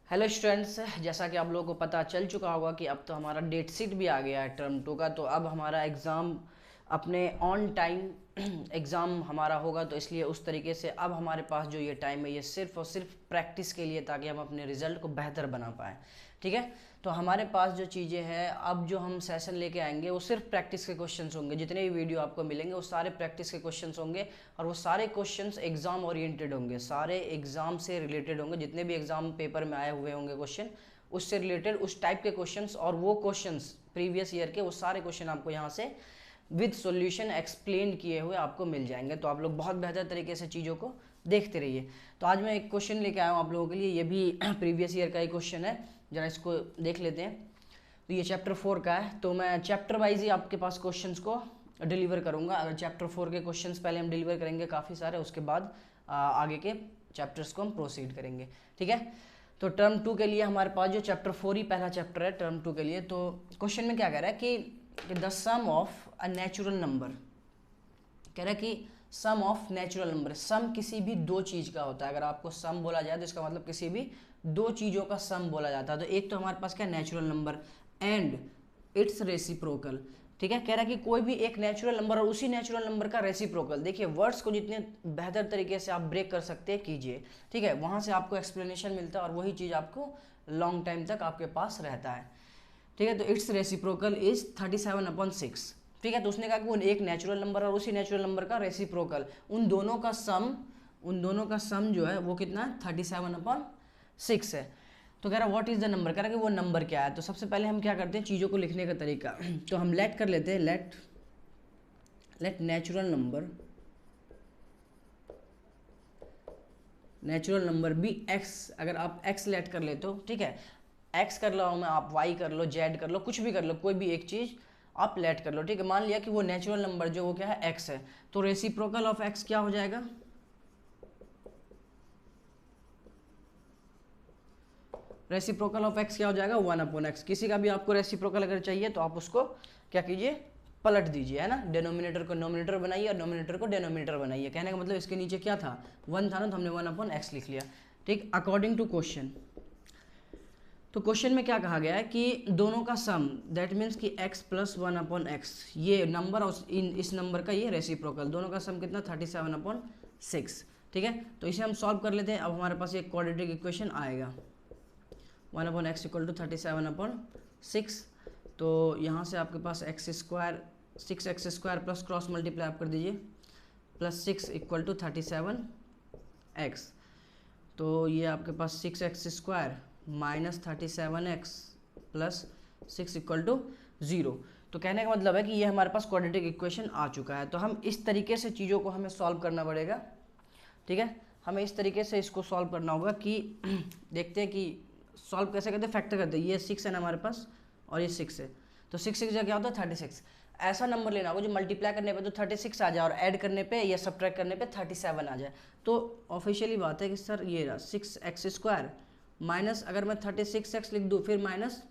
Hello students, जैसा कि आप लोगों को पता चल चुका होगा कि अब तो हमारा डेट शीट भी आ गया है टर्म 2 का। तो अब हमारा एग्ज़ाम अपने ऑन टाइम एग्ज़ाम हमारा होगा। तो इसलिए उस तरीके से अब हमारे पास जो ये टाइम है ये सिर्फ और सिर्फ प्रैक्टिस के लिए, ताकि हम अपने रिज़ल्ट को बेहतर बना पाएँ। ठीक है, तो हमारे पास जो चीज़ें हैं, अब जो हम सेशन लेके आएंगे वो सिर्फ प्रैक्टिस के क्वेश्चंस होंगे। जितने भी वीडियो आपको मिलेंगे वो सारे प्रैक्टिस के क्वेश्चंस होंगे, और वो सारे क्वेश्चंस एग्ज़ाम ओरिएंटेड होंगे, सारे एग्ज़ाम से रिलेटेड होंगे। जितने भी एग्ज़ाम पेपर में आए हुए होंगे क्वेश्चन, उससे रिलेटेड उस टाइप के क्वेश्चंस, और वो क्वेश्चंस प्रीवियस ईयर के वो सारे क्वेश्चन आपको यहाँ से विद सॉल्यूशन एक्सप्लेन किए हुए आपको मिल जाएंगे। तो आप लोग बहुत बेहतर तरीके से चीज़ों को देखते रहिए। तो आज मैं एक क्वेश्चन लेके आया हूँ आप लोगों के लिए, ये भी प्रीवियस ईयर का ही क्वेश्चन है। जरा इसको देख लेते हैं। तो ये चैप्टर 4 का है, तो मैं चैप्टर वाइज ही आपके पास क्वेश्चंस को डिलीवर करूंगा। अगर चैप्टर 4 के क्वेश्चंस पहले हम डिलीवर करेंगे काफ़ी सारे, उसके बाद आगे के चैप्टर्स को हम प्रोसीड करेंगे। ठीक है, तो टर्म 2 के लिए हमारे पास जो चैप्टर 4 ही पहला चैप्टर है टर्म 2 के लिए। तो क्वेश्चन में क्या कह रहा है कि the sum of a natural number, कह रहा है कि sum of natural number. Sum किसी भी दो चीज़ का होता है। अगर आपको सम बोला जाए तो इसका मतलब किसी भी दो चीज़ों का सम बोला जाता है। तो एक तो हमारे पास क्या natural number and it's reciprocal. ठीक है, कह रहा है कि कोई भी एक नेचुरल नंबर और उसी नेचुरल नंबर का रेसिप्रोकल। देखिए, वर्ड्स को जितने बेहतर तरीके से आप ब्रेक कर सकते हैं कीजिए। ठीक है, वहाँ से आपको एक्सप्लेनेशन मिलता है और वही चीज़ आपको लॉन्ग टाइम तक आपके पास रहता है। ठीक है, तो इट्स रेसिप्रोकल इज 37/6। ठीक है, तो उसने कहा कि वो एक नेचुरल नंबर और उसी नेचुरल नंबर का रेसिप्रोकल, उन दोनों का सम जो है वो कितना है 37/6 है। तो कह रहा व्हाट इज द नंबर, कह रहा कि वो नंबर क्या है। तो सबसे पहले हम क्या करते हैं चीज़ों को लिखने का तरीका, तो हम लेट कर लेते हैं, let natural number be X. अगर आप एक्स लेट कर लेते हो, ठीक है, एक्स कर लो मैं, आप वाई कर लो, जेड कर लो, कुछ भी कर लो, कोई भी एक चीज़ आप लेट कर लो। ठीक है, मान लिया कि वो नेचुरल नंबर जो वो क्या है एक्स है, तो रेसिप्रोकल ऑफ एक्स क्या हो जाएगा, रेसिप्रोकल ऑफ एक्स क्या हो जाएगा 1/x। किसी का भी आपको रेसिप्रोकल अगर चाहिए तो आप उसको क्या कीजिए, पलट दीजिए, है ना। डिनोमिनेटर को नोमिनेटर बनाइए और नोमिनेटर को डिनोमिनेटर बनाइए। कहने का मतलब इसके नीचे क्या था 1 था ना, तो हमने 1/x लिख लिया। ठीक, अकॉर्डिंग टू क्वेश्चन। तो क्वेश्चन में क्या कहा गया है कि दोनों का सम, दैट मीन्स कि x + 1/x, ये नंबर और इस नंबर का ये रेसिप्रोकल, दोनों का सम कितना 37/6। ठीक है, तो इसे हम सॉल्व कर लेते हैं। अब हमारे पास एक क्वाड्रेटिक इक्वेशन आएगा 1/x = 37/6। तो यहाँ से आपके पास x² प्लस क्रॉस मल्टीप्लाई आप कर दीजिए, +6 = 37x। तो ये आपके पास 6x² - 37x + 6 = 0। तो कहने का मतलब है कि ये हमारे पास क्वाड्रेटिक इक्वेशन आ चुका है। तो हम इस तरीके से चीज़ों को हमें सॉल्व करना पड़ेगा। ठीक है, हमें इस तरीके से इसको सॉल्व करना होगा कि देखते हैं कि सॉल्व कैसे करते हैं, फैक्टर करते हैं। ये 6 है ना हमारे पास और ये 6 है, तो 6 6 क्या होता है 36। ऐसा नंबर लेना होगा जो मल्टीप्लाई करने पे तो 36 आ जाए और ऐड करने पे या सब्ट्रैक्ट करने पे 37 आ जाए। तो ऑफिशियली बात है कि सर ये रहा 6x² माइनस, अगर मैं 36x लिख दूँ फिर माइनस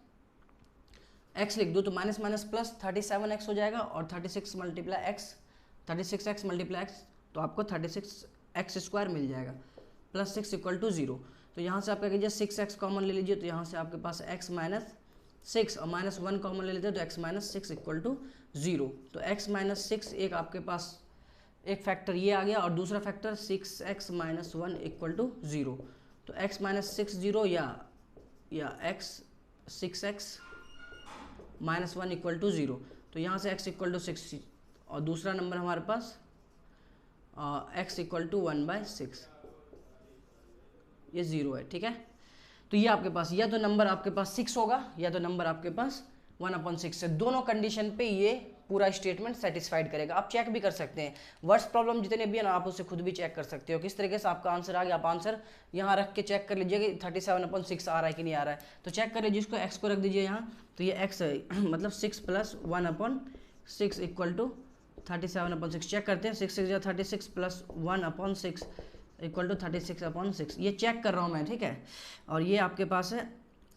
x लिख दूँ तो माइनस माइनस प्लस 37x हो जाएगा, और 36x मल्टीप्लाई x तो आपको 36x² मिल जाएगा, +6 = 0। तो यहाँ से आप क्या कीजिए 6x कॉमन ले लीजिए, तो यहाँ से आपके पास x - 6 और -1 कॉमन ले लेते हैं तो x - 6 = 0। तो x - 6 एक आपके पास एक फैक्टर ये आ गया, और दूसरा फैक्टर 6x - 1 = 0। तो x - 6 0 या x 6x - 1 = 0। तो यहाँ से x = 6 और दूसरा नंबर हमारे पास x = 1/6, ये 0 है। ठीक है, तो ये आपके पास या तो नंबर आपके पास 6 होगा या तो नंबर आपके पास 1/6 है। दोनों कंडीशन पे ये पूरा स्टेटमेंट सेटिस्फाइड करेगा। आप चेक भी कर सकते हैं, वर्ड्स प्रॉब्लम जितने भी है ना आप उसे खुद भी चेक कर सकते हो किस तरीके से आपका आंसर आ गया। आप आंसर यहाँ रख के चेक कर लीजिए कि 37/6 आ रहा है कि नहीं आ रहा है। तो चेक कर लीजिए, इसको x को रख दीजिए यहाँ, तो ये x है मतलब 6 + 1/6 = 37/6। चेक करते हैं 6 6 या 36 + 1/6 = 36/6। ये चेक कर रहा हूँ मैं, ठीक है। और ये आपके पास है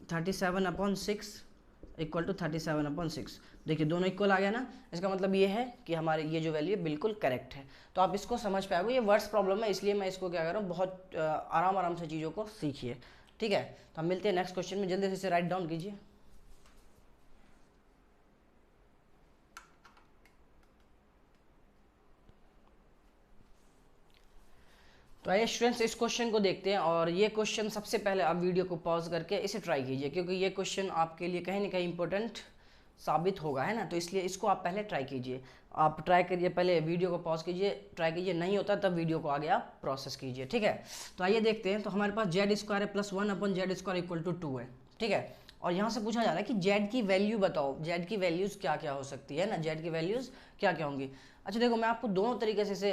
37/6 = 37/6। देखिए दोनों इक्वल आ गया ना, इसका मतलब ये है कि हमारे ये जो वैल्यू बिल्कुल करेक्ट है। तो आप इसको समझ पाओगे, ये वर्ड्स प्रॉब्लम है इसलिए मैं इसको क्या कर रहा हूँ, बहुत आराम से चीज़ों को सीखिए। ठीक है, तो हम मिलते हैं नेक्स्ट क्वेश्चन में, जल्दी से इसे राइट डाउन कीजिए। तो आइए स्टूडेंट्स इस क्वेश्चन को देखते हैं, और ये क्वेश्चन सबसे पहले आप वीडियो को पॉज करके इसे ट्राई कीजिए, क्योंकि ये क्वेश्चन आपके लिए कहीं ना कहीं इंपॉर्टेंट साबित होगा, है ना। तो इसलिए इसको आप पहले ट्राई कीजिए, आप ट्राई करिए, पहले वीडियो को पॉज कीजिए, ट्राई कीजिए, नहीं होता तब वीडियो को आगे आप प्रोसेस कीजिए, ठीक है। तो आइए देखते हैं। तो हमारे पास जेड स्क्वायर है प्लस 1/z² इक्वल टू 2 है, ठीक है। और यहाँ से पूछा जा रहा है कि जेड की वैल्यू बताओ, जेड की वैल्यूज़ क्या क्या हो सकती है ना, जेड की वैल्यूज़ क्या क्या होंगी। अच्छा देखो, मैं आपको दोनों तरीके से इसे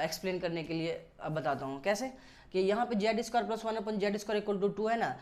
एक्सप्लेन करने के लिए बताता हूँ कैसे, कि यहाँ पे Z square plus 1/z² equal to 2 है ना।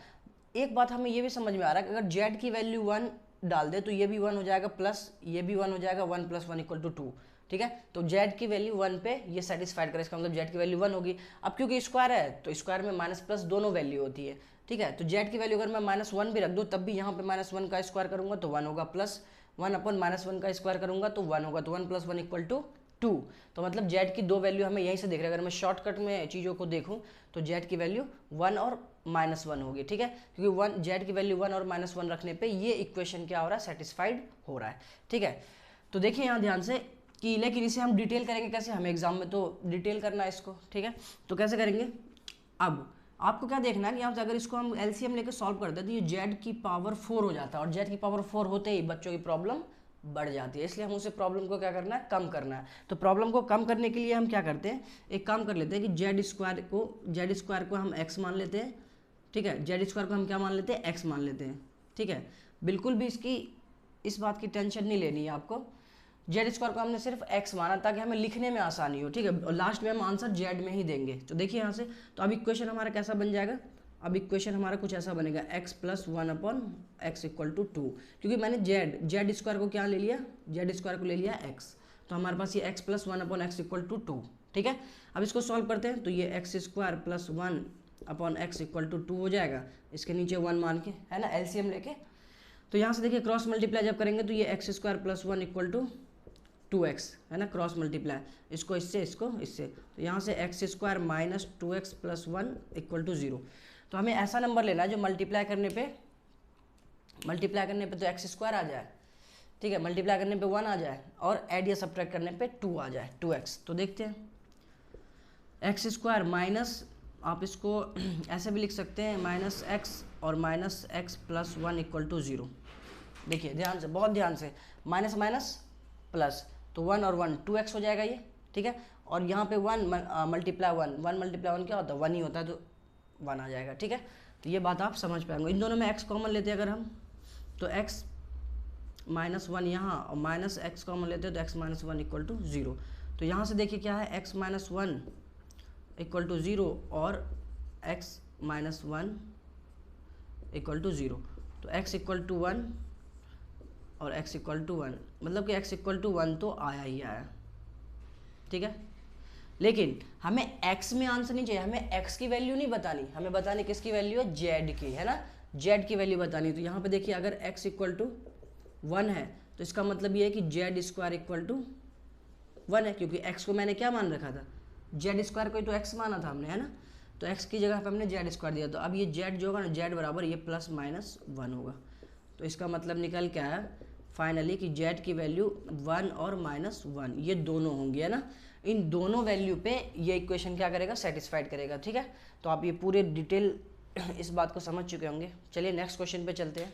एक बात हमें ये भी समझ में आ रहा है कि अगर जेड की वैल्यू 1 डाल दे तो ये भी 1 हो जाएगा, प्लस ये भी 1 हो जाएगा, 1 + 1 = 2, ठीक है। तो जेड की वैल्यू 1 पे ये सेटिस्फाइड करे, इसका मतलब जेड की वैल्यू 1 होगी। अब क्योंकि स्क्वायर है तो स्क्वायर में माइनस प्लस दोनों वैल्यू होती है, ठीक है। तो जेड की वैल्यू अगर मैं -1 भी रख दूँ तब भी यहाँ पे -1 का स्क्वायर करूँगा तो 1 होगा, प्लस 1/-1 का स्क्वायर करूँगा तो 1 होगा, तो 1 + 1 = 2। तो मतलब जेड की दो वैल्यू हमें यहीं से देख रहे हैं। अगर मैं शॉर्टकट में चीज़ों को देखूँ तो जेड की वैल्यू 1 और -1 होगी, ठीक है, क्योंकि 1 जेड की वैल्यू 1 और -1 रखने पे ये इक्वेशन क्या हो रहा है, सेटिस्फाइड हो रहा है, ठीक है। तो देखिए यहाँ ध्यान से कि, लेकिन इसे हम डिटेल करेंगे कैसे, हमें एग्जाम में तो डिटेल करना है इसको, ठीक है। तो कैसे करेंगे, अब आपको क्या देखना है कि यहाँ से अगर इसको हम एलसीएम लेकर सॉल्व करते हैं तो ये जेड की पावर 4 हो जाता है, और जेड की पावर 4 होते ही बच्चों की प्रॉब्लम बढ़ जाती है, इसलिए हम उसे प्रॉब्लम को क्या करना है, कम करना है। तो प्रॉब्लम को कम करने के लिए हम क्या करते हैं, एक काम कर लेते हैं कि जेड स्क्वायर को हम एक्स मान लेते हैं, ठीक है। जेड स्क्वायर को हम क्या मान लेते हैं, एक्स मान लेते हैं, ठीक है। बिल्कुल भी इस बात की टेंशन नहीं लेनी है आपको। जेड स्क्वायर को हमने सिर्फ एक्स माना ताकि हमें लिखने में आसानी हो, ठीक है, और लास्ट में हम आंसर जेड में ही देंगे। तो देखिए यहाँ से, तो अब इक्वेशन हमारा कैसा बन जाएगा, अब इक्वेशन हमारा कुछ ऐसा बनेगा, x + 1/x = 2, क्योंकि मैंने जेड स्क्वायर को क्या ले लिया, जेड स्क्वायर को ले लिया x, तो हमारे पास ये x + 1/x = 2, ठीक है। अब इसको सॉल्व करते हैं तो ये x² + 1/x = 2 हो जाएगा, इसके नीचे 1 मान के, है ना, एलसीएम लेके। तो यहाँ से देखिए क्रॉस मल्टीप्लाई जब करेंगे तो ये x² + 1 = 2x, है ना, क्रॉस मल्टीप्लाई, इसको इससे, इसको इससे, तो यहाँ से x² - 2x + 1 = 0। तो हमें ऐसा नंबर लेना है जो मल्टीप्लाई करने पे तो x² आ जाए, ठीक है, मल्टीप्लाई करने पे 1 आ जाए, और ऐड या सब्ट्रैक्ट करने पे 2 आ जाए, 2x। तो देखते हैं, x² माइनस, आप इसको ऐसे भी लिख सकते हैं, -x और -x + 1 = 0। देखिए ध्यान से, बहुत ध्यान से, माइनस माइनस प्लस, तो 1 और 1 2x हो जाएगा ये, ठीक है। और यहाँ पे 1 मल्टीप्लाई 1 मल्टीप्लाई 1 क्या होता है, 1 ही होता है, तो 1 आ जाएगा, ठीक है। तो ये बात आप समझ पाएंगे। इन दोनों में x कॉमन लेते हैं अगर हम, तो x -1 यहाँ, और -x कॉमन लेते हैं तो x - 1 = 0। तो यहाँ से देखिए क्या है, x - 1 = 0 और x - 1 = 0, तो x = 1 और x = 1, मतलब कि x = 1 तो आया ही आया, ठीक है। लेकिन हमें x में आंसर नहीं चाहिए, हमें x की वैल्यू नहीं बतानी, हमें बतानी किसकी वैल्यू है, z की, है ना, z की वैल्यू बतानी। तो यहाँ पे देखिए अगर x = 1 है तो इसका मतलब ये है कि z² = 1 है, क्योंकि x को मैंने क्या मान रखा था, z² को ही तो x माना था हमने, है ना। तो x की जगह पे हमने z² दिया, तो अब ये z जो होगा ना, z बराबर ये +-1 होगा। तो इसका मतलब निकल क्या है फाइनली कि z की वैल्यू 1 और -1 ये दोनों होंगी, है ना। इन दोनों वैल्यू पे ये इक्वेशन क्या करेगा, सेटिस्फाइड करेगा, ठीक है। तो आप ये पूरे डिटेल इस बात को समझ चुके होंगे। चलिए नेक्स्ट क्वेश्चन पे चलते हैं।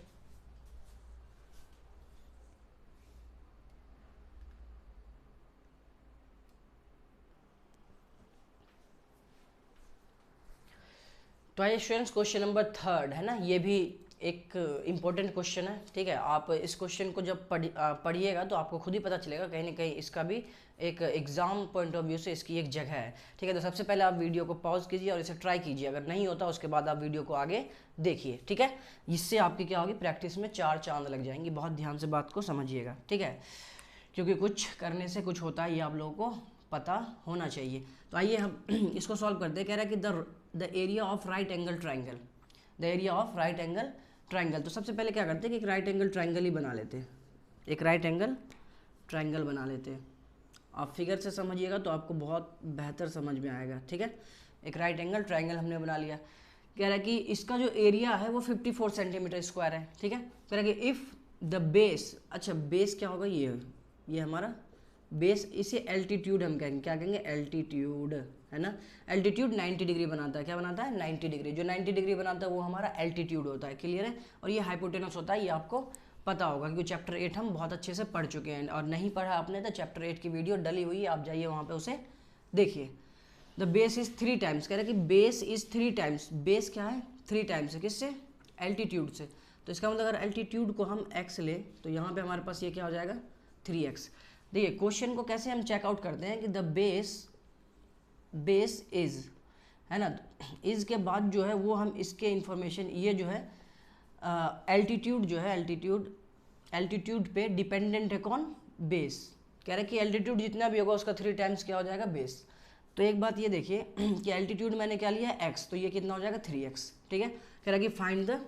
तो आइए स्टूडेंट्स, क्वेश्चन नंबर 3 है ना, ये भी एक इम्पोर्टेंट क्वेश्चन है, ठीक है। आप इस क्वेश्चन को जब पढ़िएगा तो आपको खुद ही पता चलेगा, कहीं ना कहीं इसका भी एक एग्जाम पॉइंट ऑफ व्यू से इसकी एक जगह है, ठीक है। तो सबसे पहले आप वीडियो को पॉज कीजिए और इसे ट्राई कीजिए, अगर नहीं होता उसके बाद आप वीडियो को आगे देखिए, ठीक है। इससे आपकी क्या होगी, प्रैक्टिस में 4 चांद लग जाएंगी। बहुत ध्यान से बात को समझिएगा, ठीक है, क्योंकि कुछ करने से कुछ होता है, ये आप लोगों को पता होना चाहिए। तो आइए हम इसको सॉल्व करते हैं। कह रहा है कि the area of right angle triangle, the area of right angle triangle. तो सबसे पहले क्या करते हैं कि एक राइट एंगल ट्राइंगल ही बना लेते हैं, एक राइट एंगल ट्राइंगल बना लेते हैं। आप फिगर से समझिएगा तो आपको बहुत बेहतर समझ में आएगा, ठीक है। एक राइट एंगल ट्राइंगल हमने बना लिया। कह रहा है कि इसका जो एरिया है वो 54 सेंटीमीटर स्क्वायर है, ठीक है। कह रहा है कि इफ़ द बेस, अच्छा बेस क्या होगा, ये हमारा बेस, इसे एल्टीट्यूड हम कहेंगे, क्या कहेंगे, एल्टीट्यूड, है ना। एल्टीट्यूड 90 डिग्री बनाता है, क्या बनाता है, 90 डिग्री। जो 90 डिग्री बनाता है वो हमारा एल्टीट्यूड होता है, क्लियर है। और ये हाइपोटेनस होता है, ये आपको पता होगा क्योंकि चैप्टर 8 हम बहुत अच्छे से पढ़ चुके हैं, और नहीं पढ़ा आपने तो चैप्टर 8 की वीडियो डली हुई है, आप जाइए वहाँ पे उसे देखिए। द बेस इज 3 टाइम्स, कह रहे हैं कि बेस इज 3 टाइम्स, बेस क्या है, 3 टाइम्स है, किससे, एल्टीट्यूड से। तो इसका मतलब अगर एल्टीट्यूड को हम x ले तो यहाँ पे हमारे पास ये क्या हो जाएगा, 3x। देखिए क्वेश्चन को कैसे हम चेकआउट करते हैं कि द बेस इज, है ना, इज के बाद जो है वो हम इसके इंफॉर्मेशन, ये जो है एल्टीट्यूड जो है, एल्टीट्यूड पे डिपेंडेंट है कौन, बेस। कह रहे हैं कि एल्टीट्यूड जितना भी होगा उसका 3 टाइम्स क्या हो जाएगा, बेस। तो एक बात ये देखिए कि एल्टीट्यूड मैंने क्या लिया है, x, तो ये कितना हो जाएगा, 3x, ठीक है। कह रहा है कि फाइंड द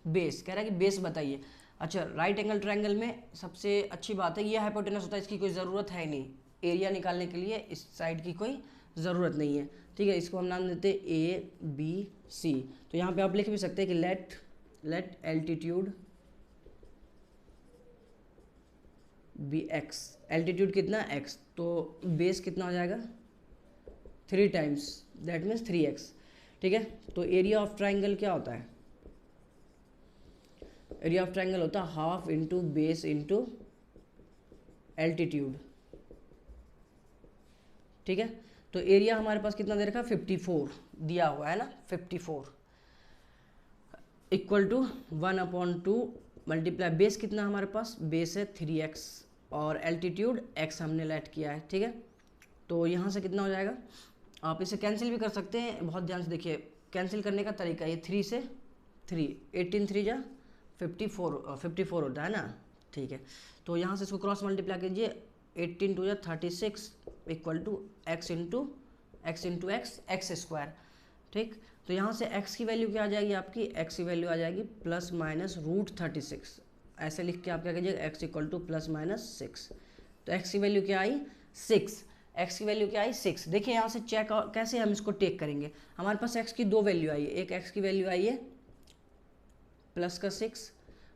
बेस, कह रहा है कि बेस बताइए। अच्छा, राइट एंगल ट्रायंगल में सबसे अच्छी बात है ये हाइपोटेनस होता है, इसकी कोई ज़रूरत है नहीं, एरिया निकालने के लिए इस साइड की कोई ज़रूरत नहीं है, ठीक है। इसको हम नाम देते हैं ABC। तो यहाँ पे आप लिख भी सकते हैं कि let altitude be x, altitude कितना, x, तो बेस कितना हो जाएगा, 3 टाइम्स, दैट मीन्स 3x, ठीक है। तो एरिया ऑफ ट्राइंगल क्या होता है, एरिया ऑफ ट्राइंगल होता है half into base into altitude, ठीक है। तो एरिया हमारे पास कितना दे रखा है, 54 दिया हुआ है ना, 54 इक्वल टू 1/2 मल्टीप्लाई, बेस कितना हमारे पास, बेस है 3x और एल्टीट्यूड x हमने लेट किया है, ठीक है। तो यहाँ से कितना हो जाएगा, आप इसे कैंसिल भी कर सकते हैं, बहुत ध्यान से देखिए कैंसिल करने का तरीका, ये 3 से 3, 18 3 जा 54 होता है ना, ठीक है। तो यहाँ से इसको क्रॉस मल्टीप्लाई कीजिए, 18 2 जा 36 equal to x into X square, ठीक। तो यहाँ से x की वैल्यू क्या आ जाएगी आपकी, x की वैल्यू आ जाएगी ±√36, ऐसे लिख के आप क्या कीजिएगा, x इक्वल टू ±6। तो x की वैल्यू क्या आई, 6, x की वैल्यू क्या आई, 6। देखिए यहाँ से चेक कैसे हम इसको टेक करेंगे, हमारे पास x की 2 वैल्यू आई है, एक x की वैल्यू आई है +6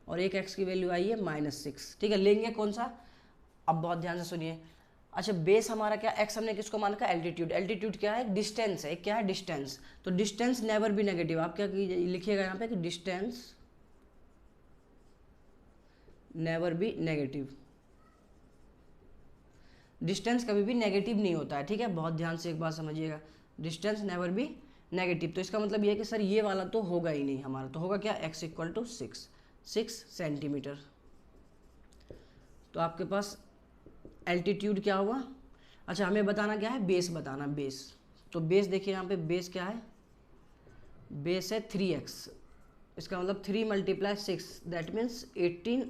और एक x की वैल्यू आई है -6, ठीक है। लेंगे कौन सा, अब बहुत ध्यान से सुनिए। अच्छा, बेस हमारा क्या, x हमने किसको मान रखा, एल्टीट्यूड, एल्टीट्यूड क्या है, डिस्टेंस है, क्या है, डिस्टेंस। तो डिस्टेंस नेवर भी नेगेटिव, आप क्या लिखिएगा यहाँ पे कि distance never be negative, distance कभी भी नेगेटिव नहीं होता है, ठीक है। बहुत ध्यान से एक बात समझिएगा, डिस्टेंस नेवर बी नेगेटिव। तो इसका मतलब ये है कि सर ये वाला तो होगा ही नहीं हमारा, तो होगा क्या, x इक्वल टू 6 सेंटीमीटर। तो आपके पास एल्टीट्यूड क्या हुआ। अच्छा, हमें बताना क्या है, बेस बताना, बेस। तो बेस देखिए यहाँ पे बेस क्या है, बेस है 3x, इसका मतलब 3 × 6 दैट मीन्स 18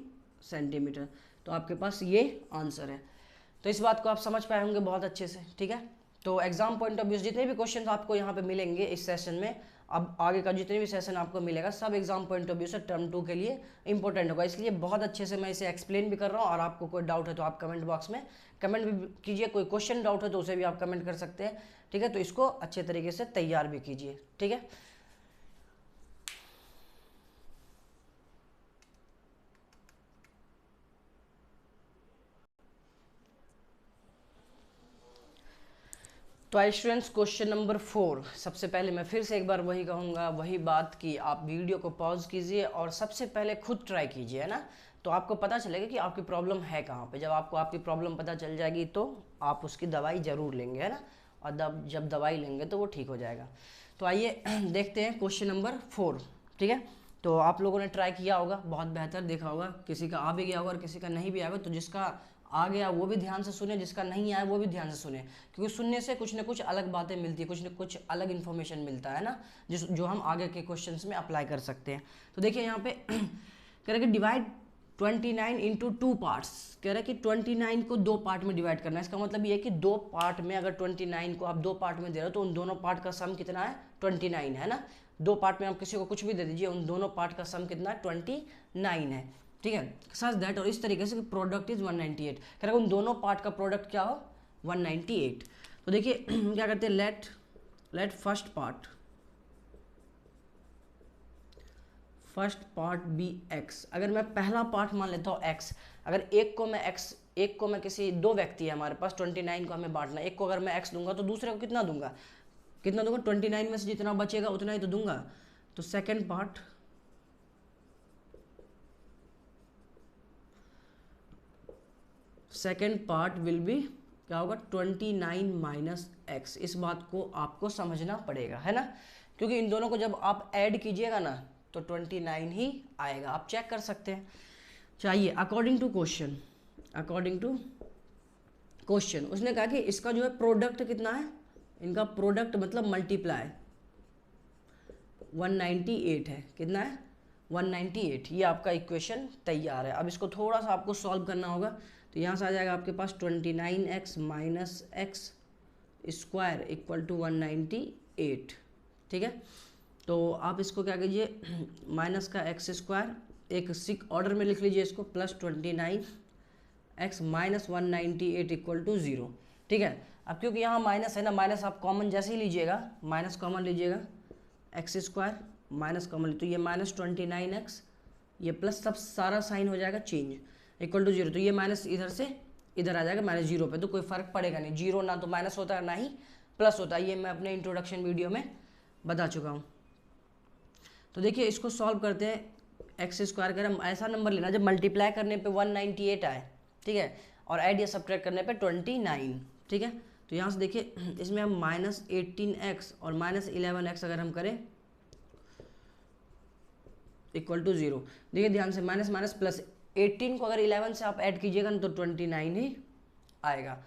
सेंटीमीटर। तो आपके पास ये आंसर है। तो इस बात को आप समझ पाए होंगे बहुत अच्छे से, ठीक है। तो एग्जाम पॉइंट ऑफ व्यू जितने भी क्वेश्चन आपको यहाँ पे मिलेंगे इस सेशन में, अब आगे का जितने भी सेशन आपको मिलेगा सब एग्जाम पॉइंट ऑफ व्यू से टर्म 2 के लिए इंपॉर्टेंट होगा, इसलिए बहुत अच्छे से मैं इसे एक्सप्लेन भी कर रहा हूँ। और आपको कोई डाउट है तो आप कमेंट बॉक्स में कमेंट भी कीजिए, कोई क्वेश्चन डाउट है तो उसे भी आप कमेंट कर सकते हैं, ठीक है। तो इसको अच्छे तरीके से तैयार भी कीजिए, ठीक है। तो आई स्टूडेंट्स, क्वेश्चन नंबर 4। सबसे पहले मैं फिर से एक बार वही कहूँगा, वही बात कि आप वीडियो को पॉज कीजिए और सबसे पहले खुद ट्राई कीजिए, है ना। तो आपको पता चलेगा कि आपकी प्रॉब्लम है कहाँ पे। जब आपको आपकी प्रॉब्लम पता चल जाएगी तो आप उसकी दवाई ज़रूर लेंगे, है ना। और जब दवाई लेंगे तो वो ठीक हो जाएगा। तो आइए देखते हैं क्वेश्चन नंबर 4, ठीक है। तो आप लोगों ने ट्राई किया होगा, बहुत बेहतर देखा होगा, किसी का आ भी गया होगा और किसी का नहीं भी आएगा। तो जिसका आ गया वो भी ध्यान से सुने, जिसका नहीं आया वो भी ध्यान से सुने, क्योंकि सुनने से कुछ न कुछ अलग बातें मिलती है, कुछ न कुछ अलग इन्फॉर्मेशन मिलता है ना, जो हम आगे के क्वेश्चंस में अप्लाई कर सकते हैं। तो देखिए यहाँ पे कह रहे कि डिवाइड 29 इंटू 2 पार्ट्स, कह रहे हैं कि 29 को 2 पार्ट में डिवाइड करना है। इसका मतलब ये है कि 2 पार्ट में, अगर 29 को आप 2 पार्ट में दे रहे हो तो उन दोनों पार्ट का सम कितना है, 29 है ना। 2 पार्ट में आप किसी को कुछ भी दे दीजिए, उन दोनों पार्ट का सम कितना है, 29 है, ठीक है। सच दैट, और इस तरीके से प्रोडक्ट इज 198, कह रहे हैं उन दोनों पार्ट का प्रोडक्ट क्या हो, 198। तो देखिए क्या करते हैं, let first part first part be X, अगर मैं पहला पार्ट मान लेता हूँ एक्स, अगर एक को मैं किसी दो व्यक्ति है हमारे पास 29 को हमें बांटना, एक को अगर मैं एक्स दूंगा तो दूसरे को कितना दूंगा 29 में से जितना बचेगा उतना ही तो दूंगा। तो सेकेंड पार्ट विल बी क्या होगा 29 माइनस एक्स। इस बात को आपको समझना पड़ेगा, है ना, क्योंकि इन दोनों को जब आप ऐड कीजिएगा ना तो 29 ही आएगा, आप चेक कर सकते हैं। चाहिए अकॉर्डिंग टू क्वेश्चन उसने कहा कि इसका जो है प्रोडक्ट कितना है, इनका प्रोडक्ट मतलब मल्टीप्लाई 198 है, कितना है 198। ये आपका इक्वेशन तैयार है। अब इसको थोड़ा सा आपको सॉल्व करना होगा, तो यहाँ से आ जाएगा आपके पास 29x minus X square equal to 198, ठीक है। तो आप इसको क्या कीजिए, माइनस का एक्स स्क्वायर एक सिक ऑर्डर में लिख लीजिए इसको, plus 29x minus 198 equal to 0, ठीक है। अब क्योंकि यहाँ माइनस है ना, माइनस आप कॉमन जैसे ही लीजिएगा, माइनस कॉमन लीजिएगा, एक्स स्क्वायर माइनस कॉमन, तो ये माइनस 29x, ये प्लस, सब सारा साइन हो जाएगा चेंज, इक्वल टू 0। तो ये माइनस इधर से इधर आ जाएगा माइनस 0 पे, तो कोई फर्क पड़ेगा नहीं, 0 ना तो माइनस होता है ना ही प्लस होता है, ये मैं अपने इंट्रोडक्शन वीडियो में बता चुका हूँ। तो देखिए इसको सॉल्व करते हैं, एक्स स्क्वायर कर, हम ऐसा नंबर लेना जब मल्टीप्लाई करने पे 198 आए, ठीक है, और ऐड या सब्ट्रैक्ट करने पे 29, ठीक है। तो यहाँ से देखिए इसमें हम माइनस 18x और माइनस 11x अगर हम करें इक्वल टू 0, देखिए ध्यान से माइनस माइनस प्लस, 18 को अगर 11 से आप ऐड कीजिएगा ना तो 29 ही आएगा,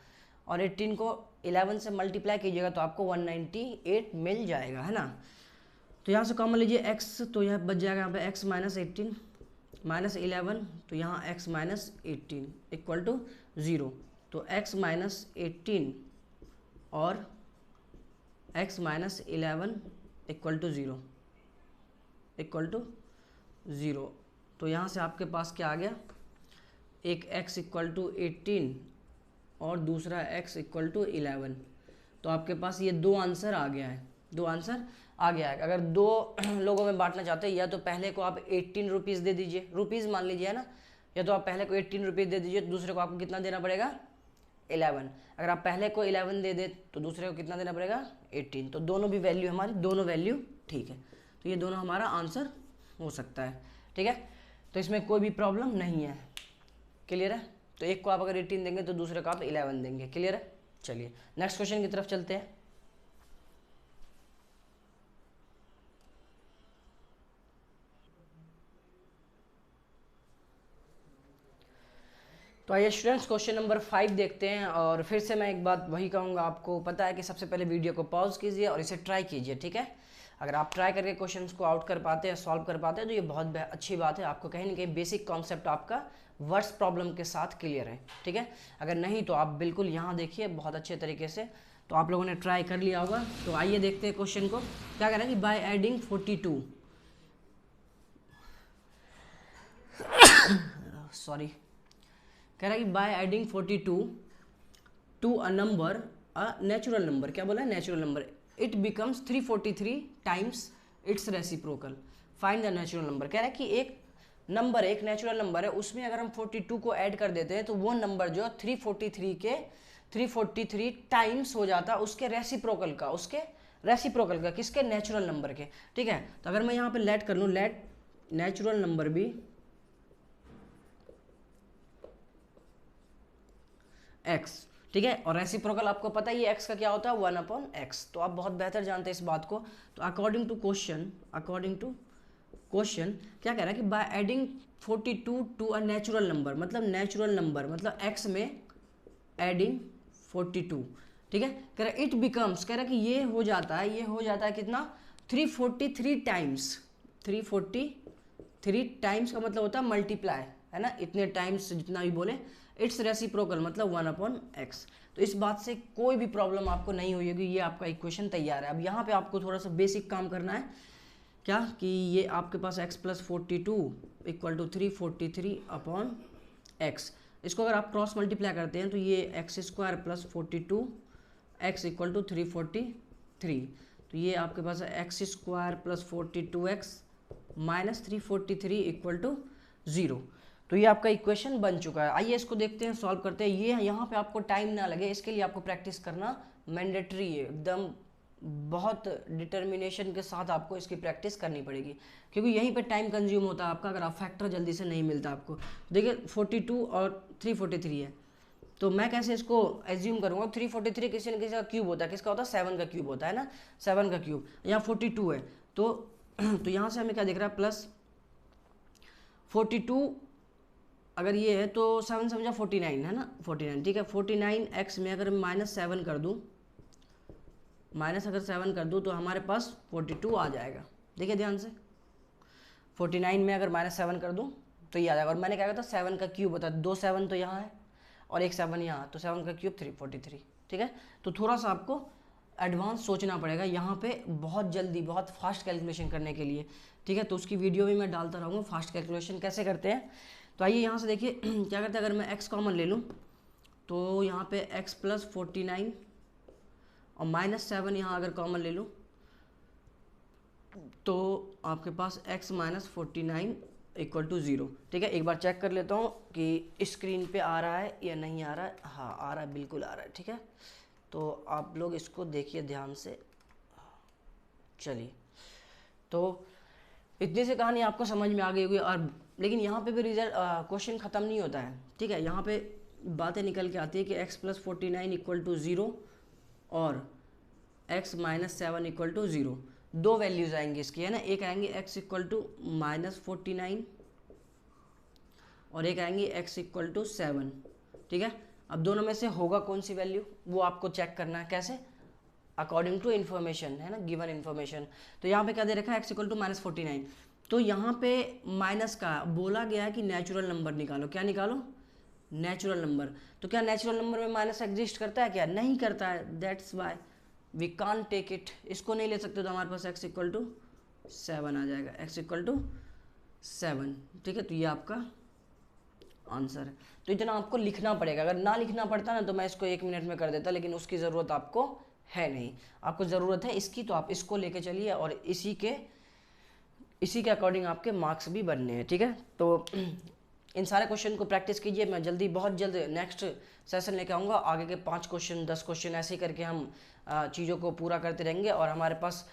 और 18 को 11 से मल्टीप्लाई कीजिएगा तो आपको 198 मिल जाएगा, है ना। तो यहाँ से कॉमन लीजिए x, तो यह बच जाएगा यहाँ पे x माइनस 18 माइनस 11, तो यहाँ x माइनस 18 इक्वल टू 0। तो x माइनस 18 और x माइनस 11 इक्वल टू 0, तो यहाँ से आपके पास क्या आ गया, एक x इक्वल टू 18 और दूसरा x इक्वल टू 11। तो आपके पास ये दो आंसर आ गया है, अगर दो लोगों में बांटना चाहते हैं, या तो पहले को आप 18 रुपीज़ दे दीजिए, रुपीज़ मान लीजिए, है ना, या तो आप पहले को 18 रुपीज़ दे दीजिए, तो दूसरे को आपको कितना देना पड़ेगा 11। अगर आप पहले को 11 दे दे तो दूसरे को कितना देना पड़ेगा 18। तो दोनों भी वैल्यू हमारी, दोनों वैल्यू ठीक है, तो ये दोनों हमारा आंसर हो सकता है, ठीक है। तो इसमें कोई भी प्रॉब्लम नहीं है, क्लियर है। तो एक को आप अगर 18 देंगे तो दूसरे को आप 11 देंगे, क्लियर है। चलिए नेक्स्ट क्वेश्चन की तरफ चलते हैं। तो आइए स्टूडेंट्स क्वेश्चन नंबर 5 देखते हैं। और फिर से मैं एक बात वही कहूँगा, आपको पता है कि सबसे पहले वीडियो को पॉज कीजिए और इसे ट्राई कीजिए, ठीक है। अगर आप ट्राई करके क्वेश्चंस को आउट कर पाते हैं, सॉल्व कर पाते हैं, तो ये बहुत अच्छी बात है, आपको कहीं ना कहीं बेसिक कॉन्सेप्ट आपका वर्ड्स प्रॉब्लम के साथ क्लियर है, ठीक है। अगर नहीं तो आप बिल्कुल यहाँ देखिए बहुत अच्छे तरीके से, तो आप लोगों ने ट्राई कर लिया होगा। तो आइए देखते हैं क्वेश्चन को, क्या कह रहा है कि बाय एडिंग 42 सॉरी कह रहा है कि by adding 42 to a number, a natural number, क्या बोला है natural number, it becomes 343 times its reciprocal, find the natural number. कह रहा है कि एक नंबर, एक नेचुरल नंबर है, उसमें अगर हम 42 को ऐड कर देते हैं तो वो नंबर जो 343 टाइम्स हो जाता है उसके रेसिप्रोकल का, किसके, नेचुरल नंबर के, ठीक है। तो अगर मैं यहाँ पे लेट कर लूँ, लेट नेचुरल नंबर भी x, ठीक है, और रेसिप्रोकल आपको पता ही है x का क्या होता है 1/x, तो आप बहुत बेहतर जानते हैं इस बात को। तो अकॉर्डिंग टू क्वेश्चन क्या कह रहा है कि by adding 42 to a natural number, मतलब x में एडिंग 42, ठीक है। कह रहा है इट बिकम्स, कह रहा है कि ये हो जाता है कितना 343 टाइम्स का मतलब होता है मल्टीप्लाई, है ना, इतने टाइम्स जितना भी बोले, इट्स रेसिप्रोकल मतलब 1/x। तो इस बात से कोई भी प्रॉब्लम आपको नहीं हुई होगी, ये आपका इक्वेशन तैयार है। अब यहाँ पे आपको थोड़ा सा बेसिक काम करना है, क्या कि ये आपके पास x plus 42 equal to 343/x, इसको अगर आप क्रॉस मल्टीप्लाई करते हैं तो ये X square plus 42 x equal to 343, तो ये आपके पास X square plus 42x -343 equal to 0। तो ये आपका इक्वेशन बन चुका है। आइए इसको देखते हैं, सॉल्व करते हैं। ये यहाँ पे आपको टाइम ना लगे इसके लिए आपको प्रैक्टिस करना मैंडेटरी है, एकदम बहुत डिटर्मिनेशन के साथ आपको इसकी प्रैक्टिस करनी पड़ेगी, क्योंकि यहीं पे टाइम कंज्यूम होता है आपका अगर आप फैक्टर जल्दी से नहीं मिलता आपको। देखिए 42 और 343 है, तो मैं कैसे इसको एज्यूम करूँगा। 343 किसी न किसी का क्यूब होता है, किसका होता है 7 का क्यूब होता है ना, 7 का क्यूब। यहाँ 42 है तो यहाँ से हमें क्या दिख रहा है प्लस 42, अगर ये है तो 7 समझा 49 है ना, 49 ठीक है। 49x में अगर -7 कर दूँ, -7 कर दूँ तो हमारे पास 42 आ जाएगा। देखिए ध्यान से, 49 में अगर -7 कर दूँ तो ये आ जाएगा। और मैंने क्या कहा था 7 का क्यूब होता है, 2 7 तो यहाँ है और एक 7 यहाँ, तो 7 का क्यूब 343 ठीक है। तो थोड़ा सा आपको एडवांस सोचना पड़ेगा यहाँ पे, बहुत जल्दी बहुत फास्ट कैलकुलेशन करने के लिए, ठीक है। तो उसकी वीडियो भी मैं डालता रहूँगा, फास्ट कैलकुलेशन कैसे करते हैं। तो आइए यहाँ से देखिए क्या करते हैं, अगर मैं x कॉमन ले लूँ तो यहाँ पे x + 49 और -7 यहाँ अगर कॉमन ले लूँ तो आपके पास x - 49 इक्वल टू 0, ठीक है। एक बार चेक कर लेता हूँ कि स्क्रीन पे आ रहा है या नहीं आ रहा है। हाँ आ रहा है, बिल्कुल आ रहा है, ठीक है। तो आप लोग इसको देखिए ध्यान से। चलिए, तो इतनी से कहानी आपको समझ में आ गई होगी। और लेकिन यहाँ पे भी रिजल्ट क्वेश्चन ख़त्म नहीं होता है, ठीक है। यहाँ पे बातें निकल के आती है कि x + 49 इक्वल टू 0 और x - 7 इक्वल टू 0। दो वैल्यूज़ आएंगी इसकी, है ना। एक आएंगे x इक्वल टू -49 और एक आएंगी x इक्वल टू 7, ठीक है। अब दोनों में से होगा कौन सी वैल्यू, वो आपको चेक करना है। कैसे? अकॉर्डिंग टू इन्फॉर्मेशन, है ना, गिवन इन्फॉर्मेशन। तो यहाँ पे क्या दे रखा है x इक्वल टू -49, तो यहाँ पे माइनस का बोला गया है कि नेचुरल नंबर निकालो। क्या निकालो? Natural number. तो क्या नेचुरल नंबर में माइनस एग्जिस्ट करता है? क्या नहीं करता है। That's why we can't take it, इसको नहीं ले सकते। तो हमारे पास x इक्वल टू 7 आ जाएगा, x इक्वल टू 7, ठीक है। तो ये आपका आंसर है। तो इतना आपको लिखना पड़ेगा, अगर ना लिखना पड़ता ना तो मैं इसको 1 मिनट में कर देता, लेकिन उसकी ज़रूरत आपको है नहीं। आपको ज़रूरत है इसकी, तो आप इसको लेके चलिए और इसी के अकॉर्डिंग आपके मार्क्स भी बनने हैं, ठीक है। तो इन सारे क्वेश्चन को प्रैक्टिस कीजिए। मैं जल्दी, बहुत जल्द नेक्स्ट सेशन लेके आऊँगा। आगे के 5 क्वेश्चन 10 क्वेश्चन ऐसे ही करके हम चीज़ों को पूरा करते रहेंगे और हमारे पास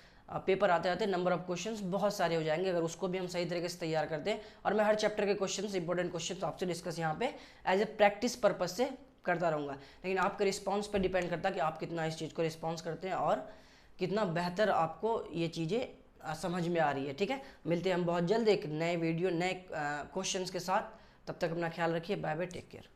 पेपर आते आते नंबर ऑफ क्वेश्चंस बहुत सारे हो जाएंगे, अगर उसको भी हम सही तरीके से तैयार करते हैं। और मैं हर चैप्टर के क्वेश्चंस, इंपॉर्टेंट क्वेश्चंस आपसे डिस्कस यहाँ पे एज ए प्रैक्टिस पर्पज से करता रहूँगा। लेकिन आपके रिस्पॉन्स पर डिपेंड करता है कि आप कितना इस चीज़ को रिस्पॉन्स करते हैं और कितना बेहतर आपको ये चीज़ें समझ में आ रही है, ठीक है। मिलते हैं हम बहुत जल्द एक नए वीडियो, नए क्वेश्चंस के साथ। तब तक अपना ख्याल रखिए। Bye bye, take care.